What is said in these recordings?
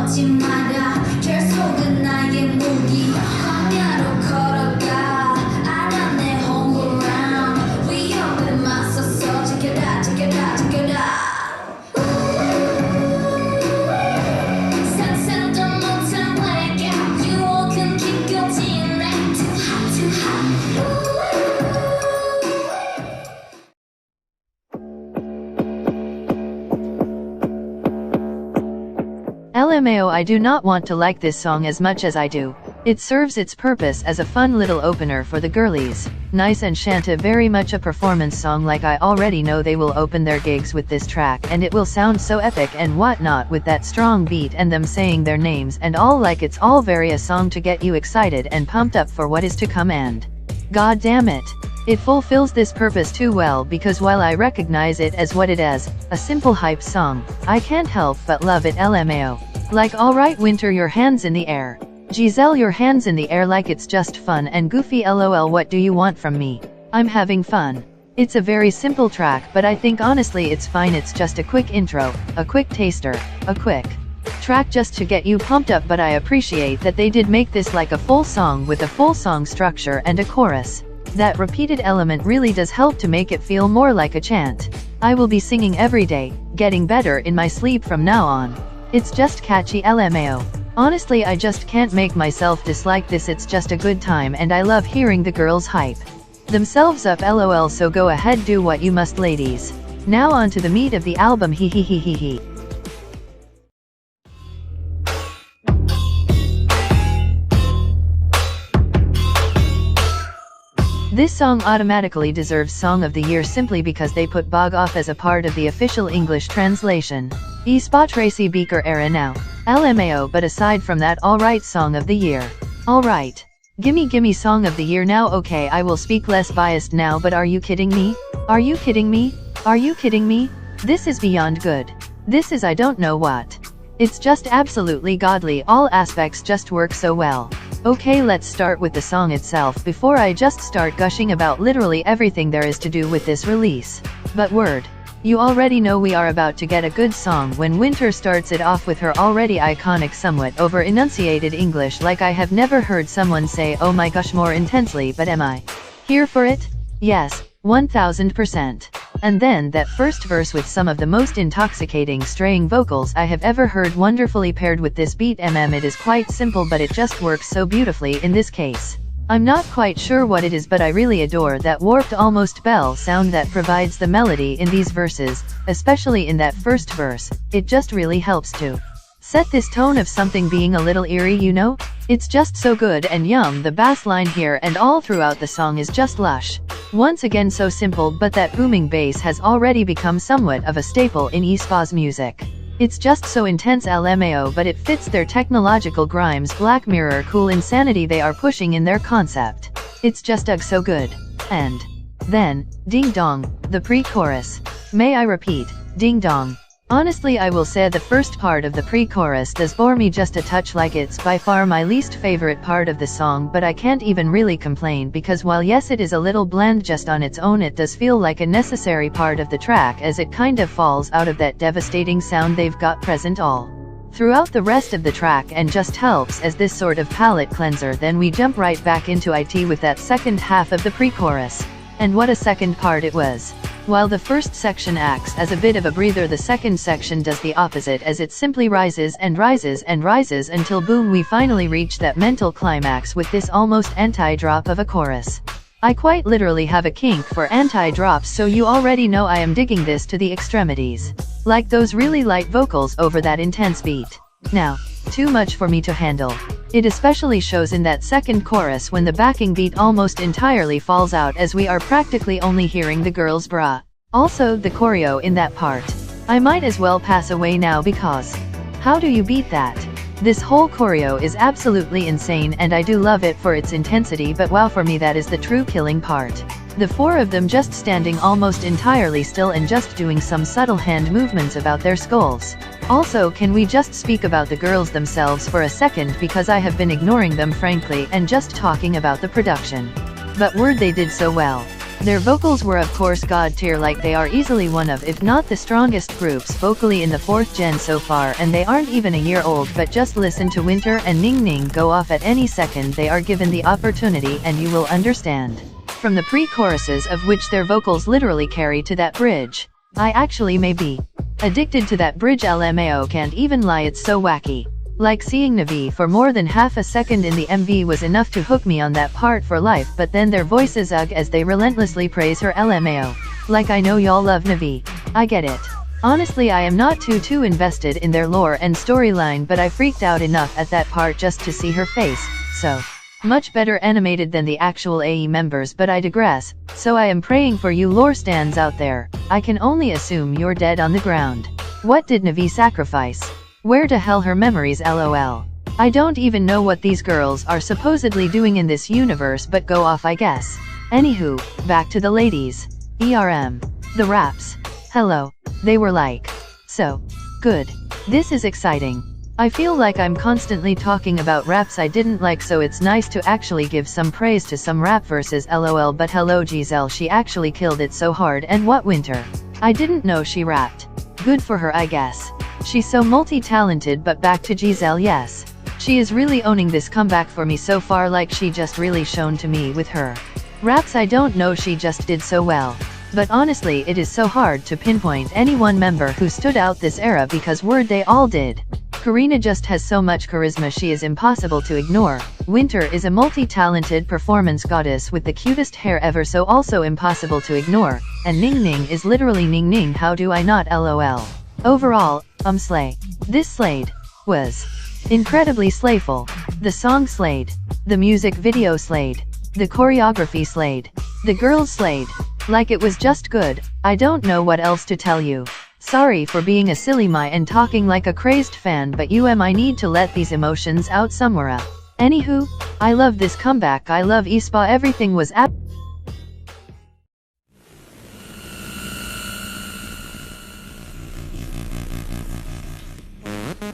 걷지 마라 결속은 나의 무기 광야로 걸어가 알아 내 home ground 위협에 맞서서 지켜라 지켜라 지켜라 상상도 못한 blackout 유혹은 깊고진 내 too hot too hot LMAO, I do not want to like this song as much as I do. It serves its purpose as a fun little opener for the girlies. Nice and Shanta, very much a performance song, like I already know they will open their gigs with this track and it will sound so epic and whatnot with that strong beat and them saying their names and all, like it's all very a song to get you excited and pumped up for what is to come, and god damn it, it fulfills this purpose too well, because while I recognize it as what it is, a simple hype song, I can't help but love it. LMAO. Like alright Winter, your hands in the air. Giselle, your hands in the air, like it's just fun and goofy. LOL, what do you want from me? I'm having fun. It's a very simple track, but I think honestly it's fine. It's just a quick intro, a quick taster, a quick track just to get you pumped up, but I appreciate that they did make this like a full song with a full song structure and a chorus. That repeated element really does help to make it feel more like a chant. I will be singing every day, getting better in my sleep from now on. It's just catchy. LMAO. Honestly, I just can't make myself dislike this. It's just a good time and I love hearing the girls hype themselves up. LOL, so go ahead, do what you must, ladies. Now on to the meat of the album. Hee hee hee hee hee. This song automatically deserves Song of the Year simply because they put Bog Off as a part of the official English translation. aespa Tracy Beaker era now. LMAO, but aside from that, alright, Song of the Year. Alright. Gimme Song of the Year now. Okay, I will speak less biased now, but are you kidding me? Are you kidding me? Are you kidding me? This is beyond good. This is I don't know what. It's just absolutely godly. All aspects just work so well. Okay, let's start with the song itself before I just start gushing about literally everything there is to do with this release. But word. You already know we are about to get a good song when Winter starts it off with her already iconic, somewhat over-enunciated English, like I have never heard someone say oh my gosh more intensely, but am I here for it? Yes, 1000%. And then that first verse with some of the most intoxicating straying vocals I have ever heard, wonderfully paired with this beat. It is quite simple, but it just works so beautifully in this case. I'm not quite sure what it is, but I really adore that warped, almost bell sound that provides the melody in these verses, especially in that first verse. It just really helps to set this tone of something being a little eerie, you know? It's just so good. And the bass line here and all throughout the song is just lush. Once again so simple, but that booming bass has already become somewhat of a staple in aespa's music. It's just so intense. LMAO, but it fits their technological grimes, Black Mirror cool insanity they are pushing in their concept. It's just so good. And then, ding dong, the pre-chorus. May I repeat, ding dong. Honestly, I will say the first part of the pre-chorus does bore me just a touch, like it's by far my least favorite part of the song, but I can't even really complain because while yes it is a little bland just on its own, it does feel like a necessary part of the track, as it kind of falls out of that devastating sound they've got present all throughout the rest of the track and just helps as this sort of palate cleanser. Then we jump right back into it with that second half of the pre-chorus. And what a second part it was. While the first section acts as a bit of a breather, the second section does the opposite, as it simply rises and rises and rises until boom, we finally reach that mental climax with this almost anti-drop of a chorus. I quite literally have a kink for anti-drops, so you already know I am digging this to the extremities. Like those really light vocals over that intense beat. Now, too much for me to handle. It especially shows in that second chorus when the backing beat almost entirely falls out, as we are practically only hearing the girls' bra. Also, the choreo in that part. I might as well pass away now, because how do you beat that? This whole choreo is absolutely insane and I do love it for its intensity, but wow, for me that is the true killing part. The four of them just standing almost entirely still and just doing some subtle hand movements about their skulls. Also, can we just speak about the girls themselves for a second, because I have been ignoring them frankly and just talking about the production. But word, they did so well. Their vocals were of course god tier, like they are easily one of if not the strongest groups vocally in the 4th gen so far, and they aren't even a year old, but just listen to Winter and Ning Ning go off at any second they are given the opportunity and you will understand. From the pre-choruses of which their vocals literally carry to that bridge. I actually may be addicted to that bridge, LMAO, can't even lie, it's so wacky. Like seeing Navi for more than half a second in the MV was enough to hook me on that part for life, but then their voices ugh as they relentlessly praise her, LMAO. Like I know y'all love Navi. I get it. Honestly, I am not too invested in their lore and storyline, but I freaked out enough at that part just to see her face, so much better animated than the actual AE members, but I digress. So I am praying for you lore stans out there. I can only assume you're dead on the ground. What did Navi sacrifice? Where to hell her memories, lol. I don't even know what these girls are supposedly doing in this universe, but go off I guess. Anywho, back to the ladies. The raps. Hello. They were like so good. This is exciting. I feel like I'm constantly talking about raps I didn't like, so it's nice to actually give some praise to some rap verses, lol. But hello Giselle, she actually killed it so hard. And what, Winter? I didn't know she rapped. Good for her, I guess. She's so multi-talented. But back to Giselle, yes. She is really owning this comeback for me so far, like she just really shown to me with her raps. I don't know, she just did so well. But honestly, it is so hard to pinpoint any one member who stood out this era because word they all did. Karina just has so much charisma, she is impossible to ignore. Winter is a multi-talented performance goddess with the cutest hair ever, so also impossible to ignore. And Ning Ning is literally Ning Ning, how do I not, lol. Overall, slay. This slayed. Was incredibly slayful. The song slayed. The music video slayed. The choreography slayed. The girls slayed. Like it was just good. I don't know what else to tell you. Sorry for being a silly my and talking like a crazed fan, but I need to let these emotions out somewhere. Anywho, I love this comeback. I love aespa. Everything was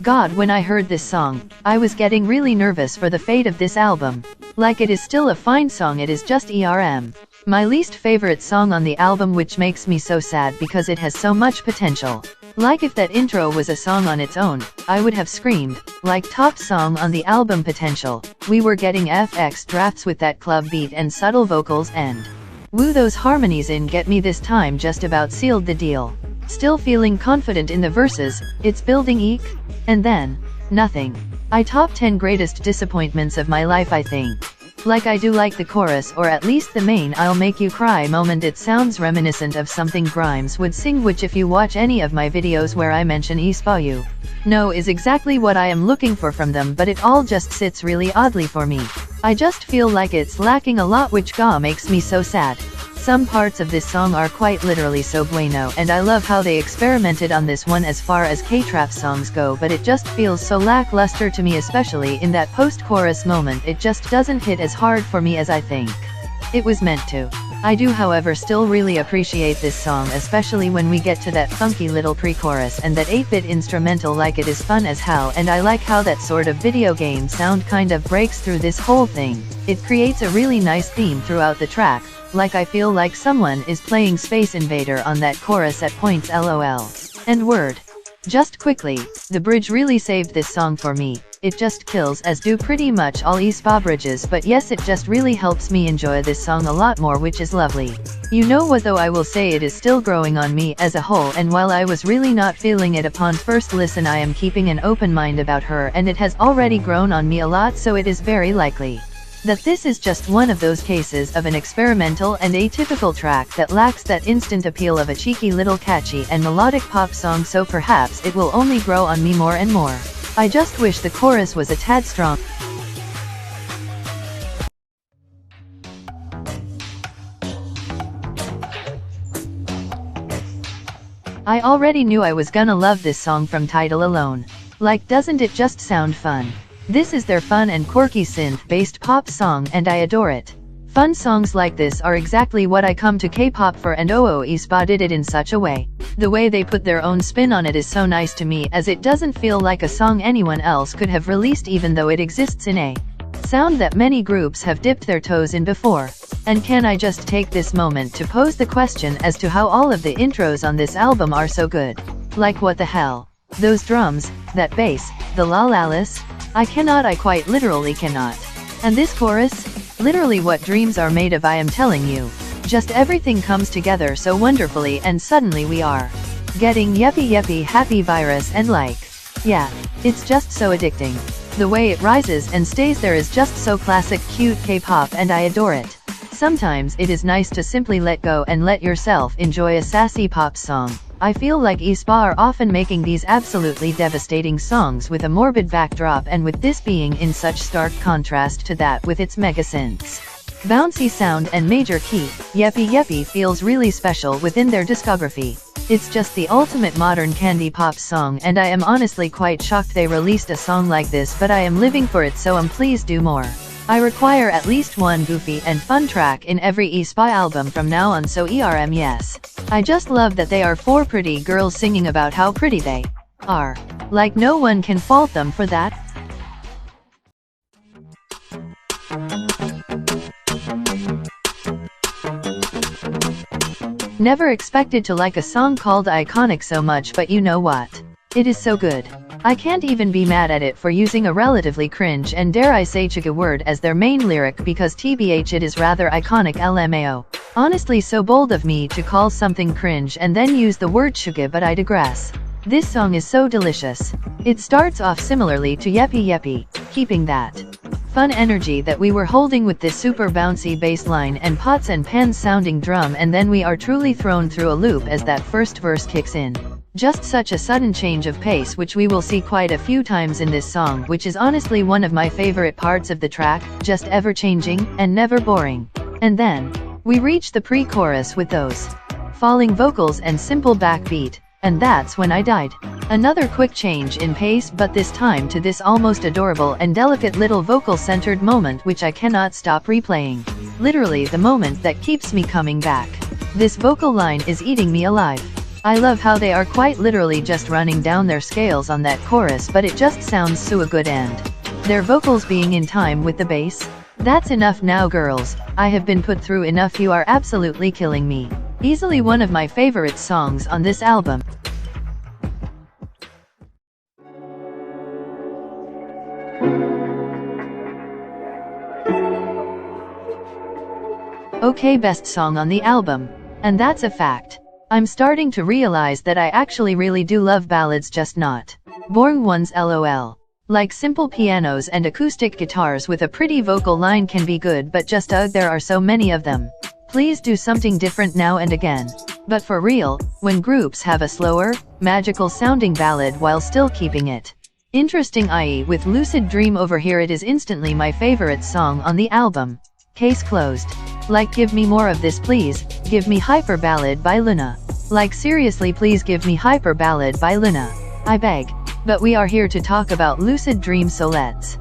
God, when I heard this song, I was getting really nervous for the fate of this album. Like it is still a fine song, it is just my least favorite song on the album, which makes me so sad because it has so much potential. Like if that intro was a song on its own, I would have screamed, like top song on the album potential. We were getting FX drafts with that club beat and subtle vocals, and woo, those harmonies in Get Me this time just about sealed the deal. Still feeling confident in the verses, it's building eek, and then nothing. I top 10 greatest disappointments of my life, I think. Like I do like the chorus, or at least the main I'll make you cry moment. It sounds reminiscent of something Grimes would sing, which if you watch any of my videos where I mention aespa, you know is exactly what I am looking for from them, but it all just sits really oddly for me. I just feel like it's lacking a lot, which makes me so sad. Some parts of this song are quite literally so bueno, and I love how they experimented on this one as far as K-trap songs go, but it just feels so lackluster to me, especially in that post-chorus moment. It just doesn't hit as hard for me as I think it was meant to. I do, however, still really appreciate this song, especially when we get to that funky little pre-chorus and that 8-bit instrumental. Like it is fun as hell, and I like how that sort of video game sound kind of breaks through this whole thing. It creates a really nice theme throughout the track. Like I feel like someone is playing Space Invader on that chorus at points, lol. And word. Just quickly, the bridge really saved this song for me. It just kills, as do pretty much all aespa bridges, but yes, it just really helps me enjoy this song a lot more, which is lovely. You know what though, I will say it is still growing on me as a whole, and while I was really not feeling it upon first listen, I am keeping an open mind about her, and it has already grown on me a lot, so it is very likely that this is just one of those cases of an experimental and atypical track that lacks that instant appeal of a cheeky little catchy and melodic pop song, so perhaps it will only grow on me more and more. I just wish the chorus was a tad strong. I already knew I was gonna love this song from title alone. Like, doesn't it just sound fun? This is their fun and quirky synth-based pop song, and I adore it. Fun songs like this are exactly what I come to K-pop for, and aespa did it in such a way. The way they put their own spin on it is so nice to me, as it doesn't feel like a song anyone else could have released, even though it exists in a sound that many groups have dipped their toes in before. And can I just take this moment to pose the question as to how all of the intros on this album are so good? Like what the hell? Those drums, that bass, the la-la-lis? I quite literally cannot. And this chorus? Literally what dreams are made of, I am telling you. Just everything comes together so wonderfully, and suddenly we are getting yeppi happy virus, and like, yeah, it's just so addicting. The way it rises and stays there is just so classic cute K-pop, and I adore it. Sometimes it is nice to simply let go and let yourself enjoy a sassy pop song. I feel like aespa are often making these absolutely devastating songs with a morbid backdrop, and with this being in such stark contrast to that with its mega synths, bouncy sound and major key, yeppi feels really special within their discography. It's just the ultimate modern candy pop song, and I am honestly quite shocked they released a song like this, but I am living for it, so please do more. I require at least one goofy and fun track in every aespa album from now on, so yes. I just love that they are 4 pretty girls singing about how pretty they are. Like no one can fault them for that. Never expected to like a song called Iconic so much, but you know what? It is so good. I can't even be mad at it for using a relatively cringe and dare I say chiga word as their main lyric, because tbh it is rather iconic lmao. Honestly, so bold of me to call something cringe and then use the word chiga, but I digress. This song is so delicious. It starts off similarly to yeppi, keeping that fun energy that we were holding with this super bouncy bass line and pots and pans sounding drum, and then we are truly thrown through a loop as that first verse kicks in. Just such a sudden change of pace, which we will see quite a few times in this song, which is honestly one of my favorite parts of the track, just ever changing and never boring. And then we reach the pre-chorus with those falling vocals and simple backbeat, and that's when I died. Another quick change in pace, but this time to this almost adorable and delicate little vocal-centered moment which I cannot stop replaying. Literally the moment that keeps me coming back. This vocal line is eating me alive. I love how they are quite literally just running down their scales on that chorus, but it just sounds so good, and their vocals being in time with the bass. That's enough now, girls. I have been put through enough. You are absolutely killing me. Easily one of my favorite songs on this album. Okay, best song on the album. And that's a fact. I'm starting to realize that I actually really do love ballads, just not boring ones, lol. Like simple pianos and acoustic guitars with a pretty vocal line can be good, but just there are so many of them. Please do something different now and again. But for real, when groups have a slower, magical sounding ballad while still keeping it interesting, i.e. with Lucid Dream over here, it is instantly my favorite song on the album. Case closed. Like, give me more of this please. Give me Hyper Ballad by Luna. Like seriously, please give me Hyper Ballad by Luna. I beg. But we are here to talk about Lucid Dream, so let's.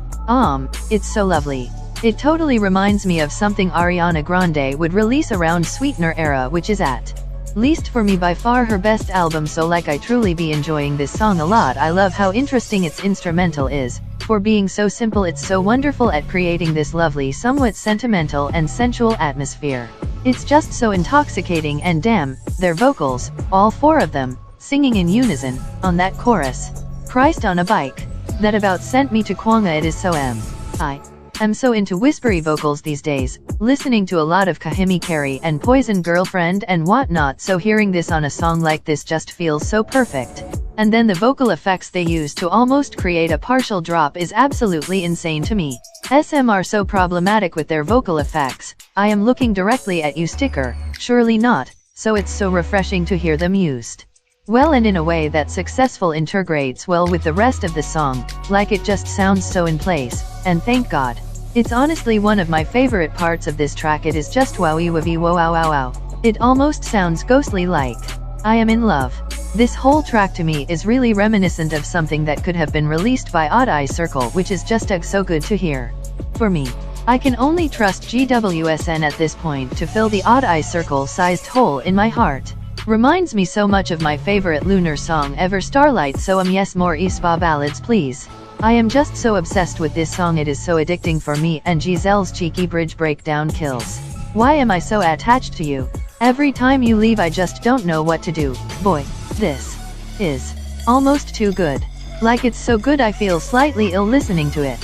It's so lovely. It totally reminds me of something Ariana Grande would release around Sweetener era, which is at least for me by far her best album, so like I truly be enjoying this song a lot. I love how interesting its instrumental is. For being so simple, it's so wonderful at creating this lovely, somewhat sentimental and sensual atmosphere. It's just so intoxicating, and damn, their vocals, all 4 of them, singing in unison, on that chorus. Christ on a bike. That about sent me to Kwanga. It is so I am so into whispery vocals these days, listening to a lot of Kahimi Carey and Poison Girlfriend and whatnot, so hearing this on a song like this just feels so perfect. And then the vocal effects they use to almost create a partial drop is absolutely insane to me. SM are so problematic with their vocal effects. I am looking directly at you, sticker. Surely not. So it's so refreshing to hear them used well, and in a way that successful integrates well with the rest of the song, like it just sounds so in place, and thank God. It's honestly one of my favorite parts of this track. It is just wowie wavy wow wow wow wow. It almost sounds ghostly like. I am in love. This whole track to me is really reminiscent of something that could have been released by Odd Eye Circle, which is just so good to hear. For me, I can only trust GWSN at this point to fill the Odd Eye Circle sized hole in my heart. Reminds me so much of my favorite lunar song ever, Starlight, so yes, more aespa ballads please. I am just so obsessed with this song, it is so addicting for me, and Giselle's cheeky bridge breakdown kills. Why am I so attached to you? Every time you leave I just don't know what to do. Boy, this is almost too good. Like it's so good I feel slightly ill listening to it.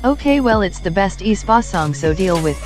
Okay, well it's the best aespa song, so deal with